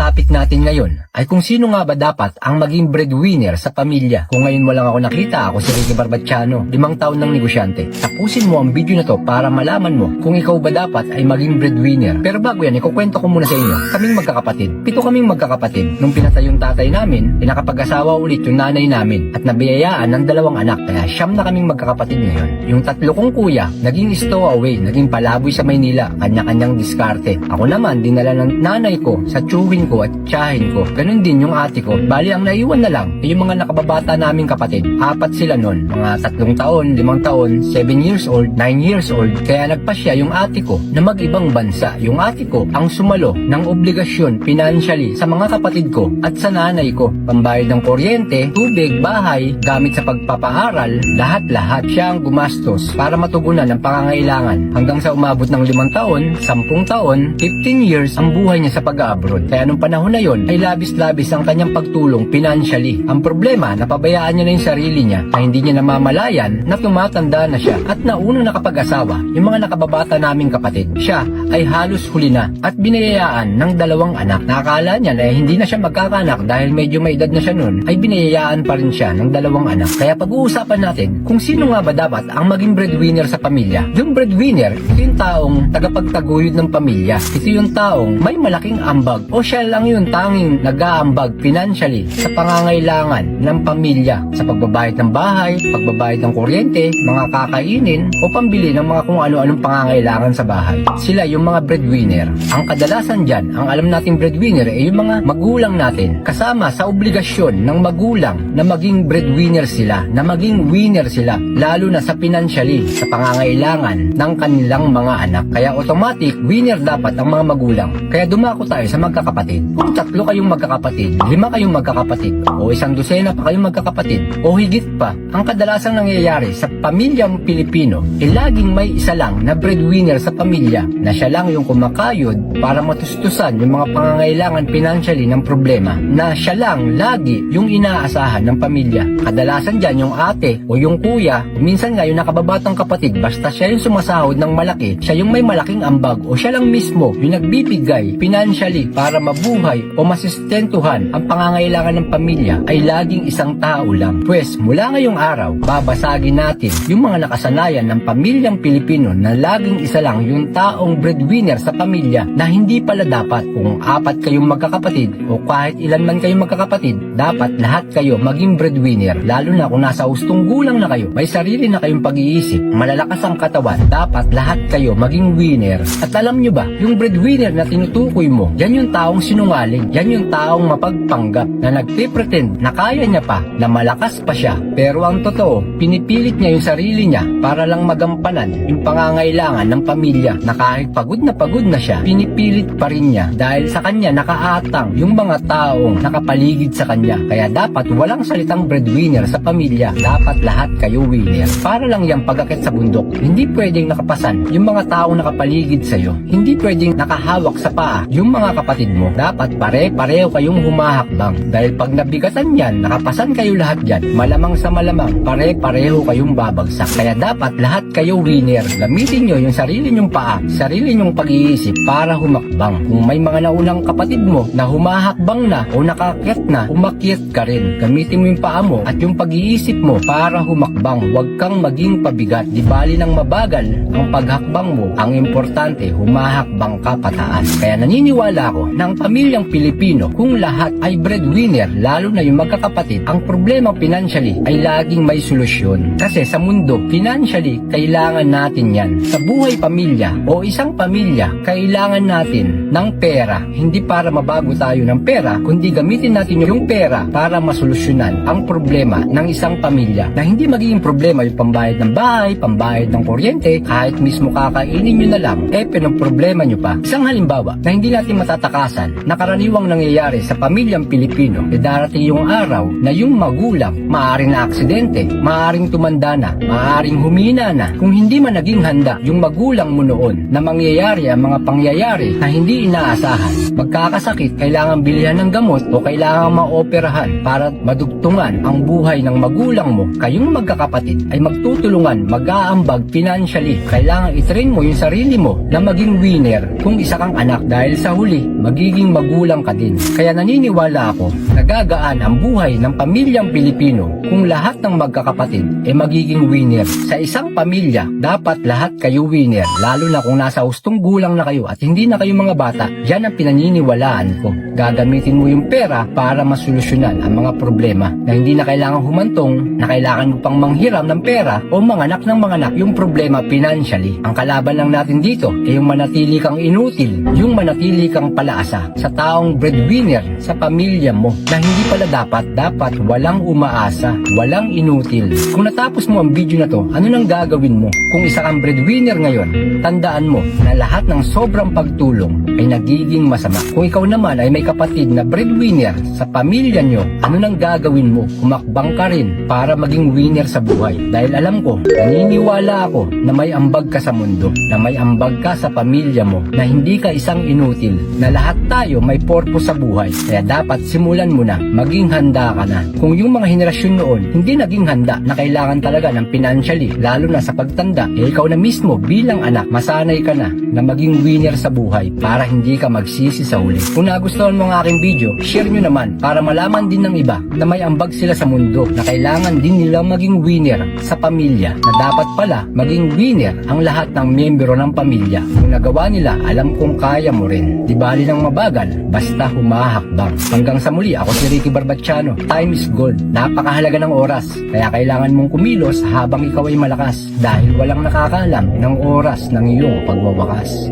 topic natin ngayon ay kung sino nga ba dapat ang maging breadwinner sa pamilya. Kung ngayon mo lang ako nakita, ako si Ricky Barbacciano, 5 taon ng negosyante. Tapusin mo ang video na to para malaman mo kung ikaw ba dapat ay maging breadwinner. Pero bago yan, ikukwento ko muna sa inyo. Kaming magkakapatid. 7 kaming magkakapatid. Nung pinatay yung tatay namin, nakapag-asawa ulit yung nanay namin at nabiyayaan ng 2 anak. Kaya 9 na kaming magkakapatid ngayon. Yung 3 kong kuya, naging stowaway, naging palaboy sa Maynila, kanya-kanyang diskarte. Ako naman, dinala ng nanay ko sa tsuhin ko at tsahin ko. Ganun din yung ate ko. Bali, ang naiwan na lang ay yung mga nakababata naming kapatid. 4 sila nun. Mga 3 taon, 5 taon, 7 years old, 9 years old. Kaya nagpasya yung ate ko na mag-ibang bansa. Yung ate ko ang sumalo ng obligasyon financially sa mga kapatid ko at sa nanay ko. Pambayad ng kuryente, tubig, bahay, gamit sa pagpapaaral, lahat-lahat siya ang gumastos para matugunan ang pangangailangan. Hanggang sa umabot ng 5 taon, 10 taon, 15 years ang buhay niya sa pag-abroad. Kaya nung panahon na yon ay labis-labis ang kanyang pagtulong financially. Ang problema, napabayaan niya na yung sarili niya na hindi niya namamalayan na tumatanda na siya at nauna nakapag-asawa yung mga nakababata naming kapatid. Siya ay halos huli na at binayayaan ng 2 anak. Nakakala niya na hindi na siya magkakanak dahil medyo may edad na siya nun, ay binayayaan pa rin siya ng 2 anak. Kaya pag-uusapan natin kung sino nga ba dapat ang maging breadwinner sa pamilya. Yung breadwinner, ito yung taong tagapagtaguyod ng pamilya. Ito yung taong may malaking ambag o siya lang yung tanging nag-aambag financially sa pangangailangan ng pamilya sa pagbabayad ng bahay, pagbabayad ng kuryente, mga kakainin o pambili ng mga kung ano-anong pangangailangan sa bahay. Sila yung mga breadwinner. Ang kadalasan dyan, ang alam nating breadwinner ay yung mga magulang natin kasama sa obligasyon ng magulang na maging breadwinner sila, na maging winner sila, lalo na sa financially, sa pangangailangan ng kanilang mga anak. Kaya automatic, winner dapat ang mga magulang. Kaya dumako tayo sa magkakapatid. Kung 3 kayong magkakapatid, 5 kayong magkakapatid, o 1 dosena pa kayong magkakapatid, o higit pa, ang kadalasang nangyayari sa pamilyang Pilipino, laging may isa lang na breadwinner sa pamilya, na siya lang yung kumakayod para matustusan yung mga pangangailangan financially ng problema, na siya lang lagi yung inaasahan ng pamilya. Kadalasan dyan yung ate o yung kuya, minsan nga yung nakababatang kapatid, basta siya yung sumasahod ng malaki, siya yung may malaking ambag o siya lang mismo yung nagbibigay financially para mabuhay o masustentuhan ang pangangailangan ng pamilya, ay laging isang tao lang. Pwes mula ngayong araw, babasagin natin yung mga nakasanayan ng pamilyang Pilipino na laging isa lang yung taong breadwinner sa pamilya, na hindi pala dapat. Kung 4 kayong magkakapatid o kahit ilan man kayong magkakapatid, dapat lahat kayo maging breadwinner. Lalo na kung nasa hustong gulang na kayo, may sarili na kayong pag-iisip, malalakas ang katawan, dapat lahat kayo maging winner. At alam nyo ba, yung breadwinner na tinutukoy mo, yan yung taong sinungaling, yan yung taong mapagpanggap, na nagpe-pretend na kaya niya pa, na malakas pa siya, pero ang totoo, pinipilit niya yung sarili niya para lang magampanan yung pangangailangan ng pamilya, na kahit pagod na siya, pinipilit pa rin niya dahil sa kanya nakaatang yung mga taong nakapaligid sa kanya. Kaya dapat walang salitang breadwinner sa pamilya, dapat lahat kayo winner. Para lang yung pag-akit sa bundok, hindi pwedeng nakapasan yung mga taong nakapaligid sa'yo, hindi pwedeng nakahawak sa paa yung mga kapatid mo. Dapat pare-pareho kayong humahakbang, dahil pag nabigatan yan, nakapasan kayo lahat dyan, malamang sa malamang pare-pareho kayong babagsak. Kaya dapat lahat kayo winner. Gamitin nyo yung sarili nyong paa, sarili nyong pag-iisip para humakbang. Kung may mga naunang kapatid mo na humahakbang na o nakakyat na, umakyat ka rin. Gamitin mo yung paa mo at yung pag-iisip mo para humakbang. Huwag kang maging pabigat. Di bali ng mabagal ang paghakbang mo, ang importante, humahakbang ka pataas. Kaya naniniwala ako na ang pamilyang Pilipino, kung lahat ay breadwinner, lalo na yung magkakapatid, ang problema financially ay laging may solusyon. Kasi sa mundo, financially, kailangan natin yan. Sa buhay pamilya o isang pamilya, kailangan natin ng pera. Hindi para mabago tayo ng pera, kundi gamitin natin yung pera para masolusyonan ang problema ng isang pamilya. Na hindi magiging problema yung pambayad ng bahay, pambayad ng kuryente, kahit mismo kakainin nyo na lang, pinoproblema nyo pa. Isang halimbawa na hindi natin matatakasan, na karaniwang nangyayari sa pamilyang Pilipino, darating yung araw na yung magulang maaaring na aksidente, maaaring tumanda na, maaaring humina na. Kung hindi man naging handa yung magulang mo noon na mangyayari ang mga pangyayari na hindi inaasahan, magkakasakit, kailangan bilihan ng gamot o kailangan maoperahan para madugtungan ang buhay ng magulang mo, kayong magkakapatid ay magtutulungan, mag-aambag financially. Kailangan itrain mo yung sarili mo na maging winner kung isa kang anak, dahil sa huli magiging magulang ka din. Kaya naniniwala ako na gagaan ang buhay ng pamilyang Pilipino kung lahat ng magkakapatid ay magiging winner. Sa isang pamilya, dapat lahat kayo winner, lalo na kung nasa hustong gulang na kayo at hindi na kayo mga bata. Yan ang pinaniniwalaan ko. Gagamitin mo yung pera para masolusyonan ang mga problema na hindi na kailangan humantong, na kailangan mo pang manghiram ng pera o manganak ng manganak yung problema financially. Ang kalaban lang natin dito ay yung manatili kang inutil, yung manatili kang palaasa sa taong breadwinner sa pamilya mo na hindi pala dapat walang umaasa, walang inutil. Kung natapos mo ang video na to, ano nang gagawin mo? Kung isa kang breadwinner ngayon, tandaan mo na lahat ng sobrang pagtulong ay nagiging masama. Kung ikaw naman ay may kapatid na breadwinner sa pamilya nyo, ano nang gagawin mo? Humakbang ka rin para maging winner sa buhay. Dahil alam ko, naniniwala ako na may ambag ka sa mundo, na may ambag ka sa pamilya mo, na hindi ka isang inutil, na lahat tayo may purpose sa buhay. Kaya dapat simulan mo na, maging handa ka na. Kung yung mga henerasyon noon hindi naging handa na kailangan talaga ng financially, lalo na sa pagtanda, ikaw na mismo bilang anak, masanay ka na maging winner sa buhay para hindi ka magsisi sa huli. Kung nagustuhan mo ang aking video, share nyo naman para malaman din ng iba na may ambag sila sa mundo, na kailangan din nila maging winner sa pamilya, na dapat pala maging winner ang lahat ng miyembro ng pamilya. Kung nagawa nila, alam kong kaya mo rin. Di bali ng mabagal, basta humahakbang. Hanggang sa muli, ako si Ricky Barbacciano. Time is gold. Napakahalaga ng oras. Kaya kailangan mong kumilos habang ikaw ay malakas, dahil walang nakakaalam ng oras ng iyong pagwawakas.